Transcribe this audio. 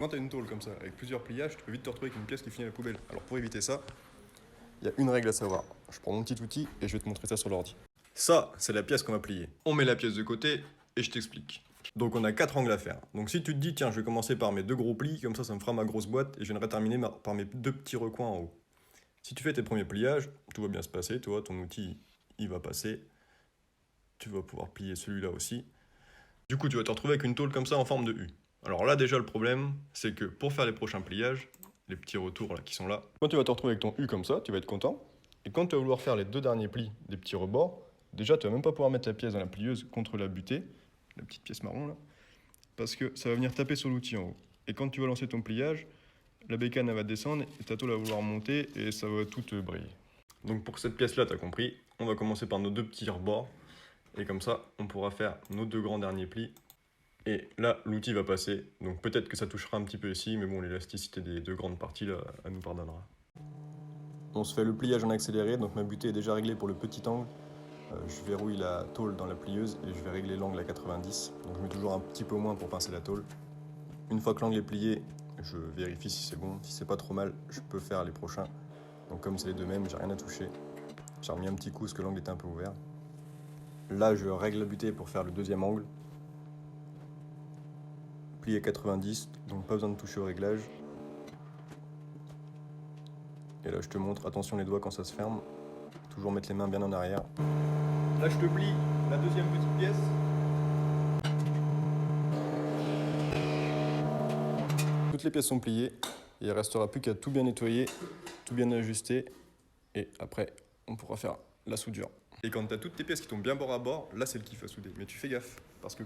Quand tu as une tôle comme ça, avec plusieurs pliages, tu peux vite te retrouver avec une pièce qui finit à la poubelle. Alors pour éviter ça, il y a une règle à savoir. Je prends mon petit outil et je vais te montrer ça sur l'ordi. Ça, c'est la pièce qu'on va plier. On met la pièce de côté et je t'explique. Donc on a 4 angles à faire. Donc si tu te dis, tiens, je vais commencer par mes 2 gros plis, comme ça me fera ma grosse boîte et je viendrai terminer par mes 2 petits recoins en haut. Si tu fais tes premiers pliages, tout va bien se passer, tu vois, ton outil, il va passer. Tu vas pouvoir plier celui-là aussi. Du coup, tu vas te retrouver avec une tôle comme ça en forme de U. Alors là, déjà, le problème, c'est que pour faire les prochains pliages, les petits retours là qui sont là, quand tu vas te retrouver avec ton U comme ça, tu vas être content. Et quand tu vas vouloir faire les 2 derniers plis des petits rebords, déjà, tu vas même pas pouvoir mettre la pièce dans la plieuse contre la butée, la petite pièce marron là, parce que ça va venir taper sur l'outil en haut. Et quand tu vas lancer ton pliage, la bécane elle va descendre et ta tôle va vouloir monter et ça va tout te briller. Donc pour cette pièce là, tu as compris, on va commencer par nos 2 petits rebords. Et comme ça, on pourra faire nos 2 grands derniers plis. Et là, l'outil va passer. Donc peut-être que ça touchera un petit peu ici, mais bon, l'élasticité des 2 grandes parties là, elle nous pardonnera. On se fait le pliage en accéléré, donc ma butée est déjà réglée pour le petit angle. Je verrouille la tôle dans la plieuse et je vais régler l'angle à 90. Donc je mets toujours un petit peu moins pour pincer la tôle. Une fois que l'angle est plié, je vérifie si c'est bon. Si c'est pas trop mal, je peux faire les prochains. Donc comme c'est les deux mêmes, j'ai rien à toucher. J'ai remis un petit coup parce que l'angle était un peu ouvert. Là, je règle la butée pour faire le deuxième angle. Plié 90, donc pas besoin de toucher au réglage. Et là, je te montre, attention les doigts quand ça se ferme. Toujours mettre les mains bien en arrière. Là, je te plie la deuxième petite pièce. Toutes les pièces sont pliées. Il ne restera plus qu'à tout bien nettoyer, tout bien ajuster. Et après, on pourra faire la soudure. Et quand tu as toutes tes pièces qui tombent bien bord à bord, là, c'est le kiff à souder. Mais tu fais gaffe, parce que